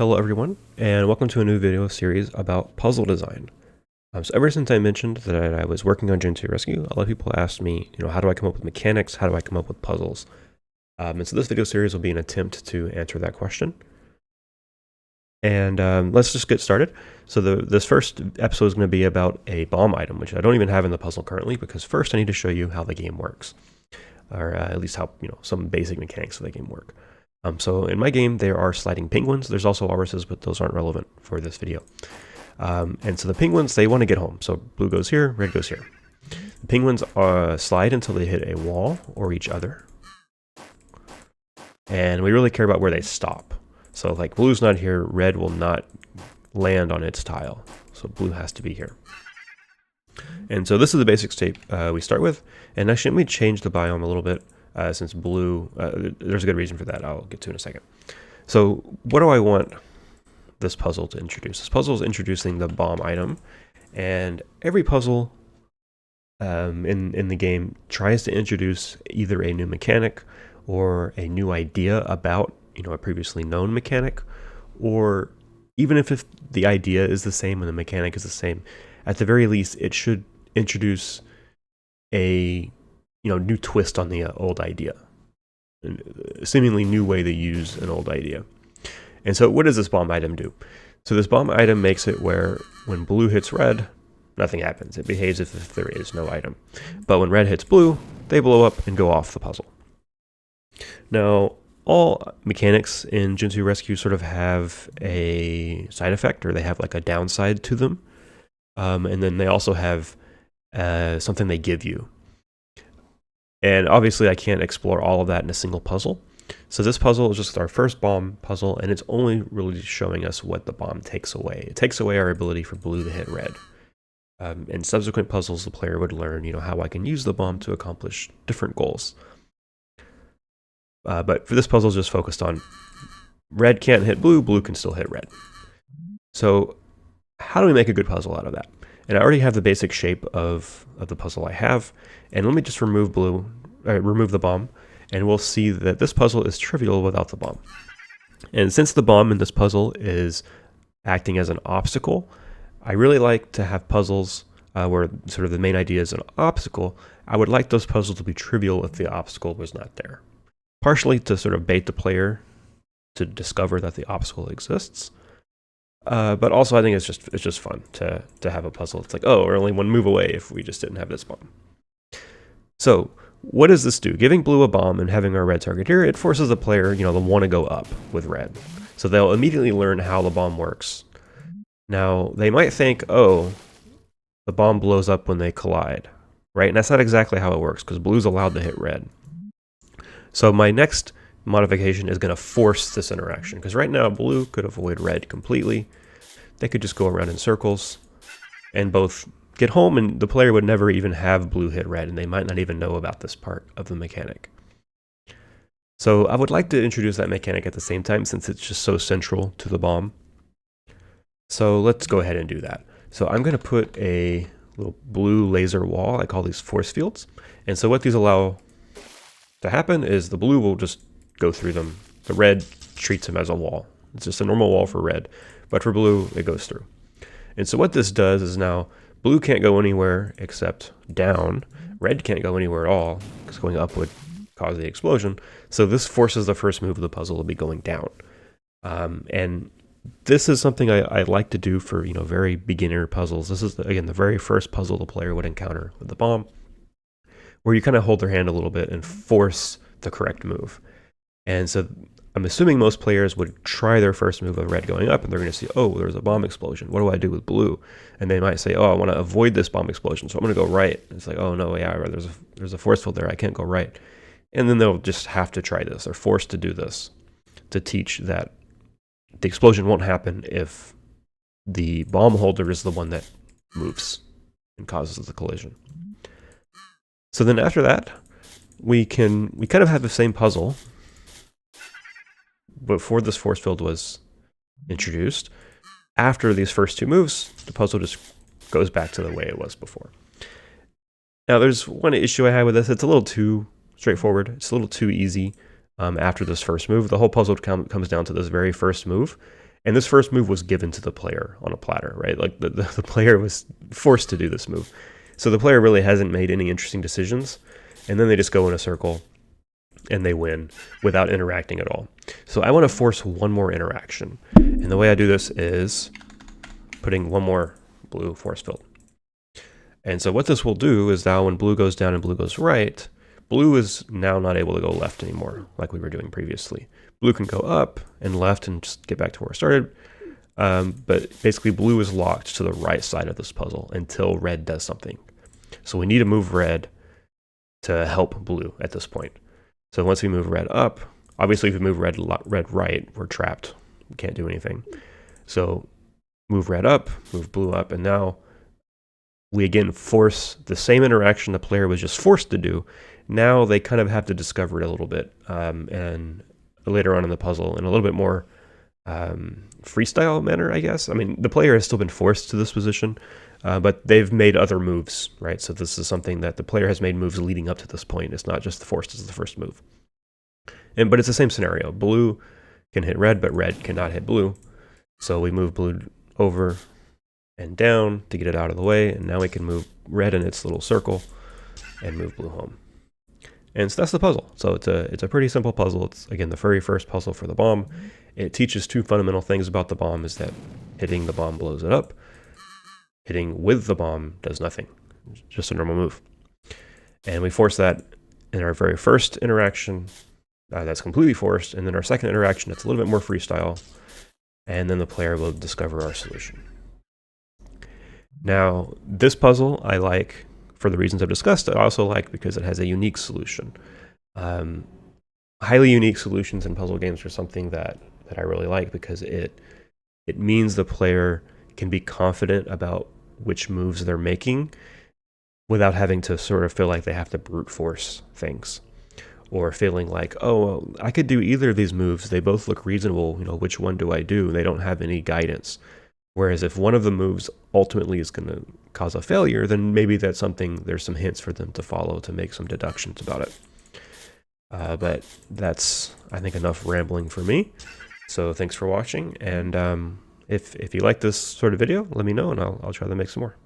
Hello everyone, and welcome to a new video series about puzzle design. So ever since I mentioned that I was working on Gen 2 Rescue, a lot of people asked me, how do I come up with mechanics? How do I come up with puzzles? And so this video series will be an attempt to answer that question. And let's just get started. So this first episode is going to be about a bomb item, which I don't even have in the puzzle currently, because first I need to show you how the game works. Or at least how, some basic mechanics of the game work. So in my game, there are sliding penguins. There's also walruses, but those aren't relevant for this video. And so the penguins, they want to get home. So blue goes here, red goes here. The penguins slide until they hit a wall or each other. And we really care about where they stop. So like blue's not here, red will not land on its tile. So blue has to be here. And so this is the basic state we start with. And actually, let me change the biome a little bit. Since blue, there's a good reason for that I'll get to in a second. So what do I want this puzzle to introduce? This puzzle is introducing the bomb item, and every puzzle in the game tries to introduce either a new mechanic or a new idea about a previously known mechanic, or even if the idea is the same and the mechanic is the same, at the very least it should introduce a new twist on the old idea, a seemingly new way to use an old idea. And so what does this bomb item do? So this bomb item makes it where when blue hits red, nothing happens. It behaves as if there is no item. But when red hits blue, they blow up and go off the puzzle. Now, all mechanics in Gen 2 Rescue sort of have a side effect, or they have like a downside to them. And then they also have something they give you. And obviously I can't explore all of that in a single puzzle. So this puzzle is just our first bomb puzzle, and it's only really showing us what the bomb takes away. It takes away our ability for blue to hit red. In subsequent puzzles, the player would learn, how I can use the bomb to accomplish different goals. But for this puzzle, it's just focused on red can't hit blue, blue can still hit red. So how do we make a good puzzle out of that? And I already have the basic shape of the puzzle I have. And let me just remove the bomb, and we'll see that this puzzle is trivial without the bomb. And since the bomb in this puzzle is acting as an obstacle, I really like to have puzzles where sort of the main idea is an obstacle. I would like those puzzles to be trivial if the obstacle was not there. Partially to sort of bait the player to discover that the obstacle exists. But also I think it's just fun to have a puzzle. It's like, oh, we're only one move away if we just didn't have this bomb. So what does this do? Giving blue a bomb and having our red target here, it forces the player, to want to go up with red. So they'll immediately learn how the bomb works. Now, they might think, oh, the bomb blows up when they collide, right? And that's not exactly how it works, because blue's allowed to hit red. So my next modification is going to force this interaction, because right now blue could avoid red completely. They could just go around in circles and both get home, and the player would never even have blue hit red, and they might not even know about this part of the mechanic. So I would like to introduce that mechanic at the same time, since it's just so central to the bomb. So let's go ahead and do that. So I'm going to put a little blue laser wall. I call these force fields. And so what these allow to happen is the blue will just go through them. The red treats them as a wall. It's just a normal wall for red, but for blue, it goes through. And so what this does is now blue can't go anywhere except down. Red can't go anywhere at all, because going up would cause the explosion. So this forces the first move of the puzzle to be going down. And this is something I like to do for very beginner puzzles. This is, again, the very first puzzle the player would encounter with the bomb, where you kind of hold their hand a little bit and force the correct move. And so I'm assuming most players would try their first move of red going up, and they're going to see, oh, there's a bomb explosion. What do I do with blue? And they might say, oh, I want to avoid this bomb explosion, so I'm going to go right. And it's like, oh, no, yeah, there's a force field there. I can't go right. And then they'll just have to try this. They're forced to do this to teach that the explosion won't happen if the bomb holder is the one that moves and causes the collision. So then after that, we kind of have the same puzzle before this force field was introduced. After these first two moves, the puzzle just goes back to the way it was before. Now, there's one issue I have with this. It's a little too straightforward. It's a little too easy. After this first move, the whole puzzle comes down to this very first move. And this first move was given to the player on a platter, right? Like the player was forced to do this move. So the player really hasn't made any interesting decisions. And then they just go in a circle and they win without interacting at all. So I want to force one more interaction. And the way I do this is putting one more blue force field. And so what this will do is now when blue goes down and blue goes right, blue is now not able to go left anymore like we were doing previously. Blue can go up and left and just get back to where it started. But basically blue is locked to the right side of this puzzle until red does something. So we need to move red to help blue at this point. So once we move red up, obviously if we move red right, we're trapped. We can't do anything. So move red up, move blue up, and now we again force the same interaction the player was just forced to do. Now they kind of have to discover it a little bit, and later on in the puzzle in a little bit more freestyle manner, I guess. I mean, the player has still been forced to this position, but they've made other moves, right? So this is something that the player has made moves leading up to this point. It's not just forced as the first move. But it's the same scenario. Blue can hit red, but red cannot hit blue. So we move blue over and down to get it out of the way, and now we can move red in its little circle and move blue home. And so that's the puzzle. So it's a pretty simple puzzle. It's, again, the very first puzzle for the bomb. It teaches two fundamental things about the bomb, is that hitting the bomb blows it up. Hitting with the bomb does nothing. It's just a normal move. And we force that in our very first interaction. That's completely forced. And then our second interaction, that's a little bit more freestyle. And then the player will discover our solution. Now, this puzzle I like for the reasons I've discussed. I also like because it has a unique solution. Highly unique solutions in puzzle games are something that I really like, because it means the player can be confident about which moves they're making without having to sort of feel like they have to brute force things, or feeling like, oh, well, I could do either of these moves. They both look reasonable. You know, which one do I do? They don't have any guidance. Whereas if one of the moves ultimately is going to cause a failure, then maybe that's something, there's some hints for them to follow to make some deductions about it. But that's, I think, enough rambling for me. So thanks for watching. And if you like this sort of video, let me know and I'll try to make some more.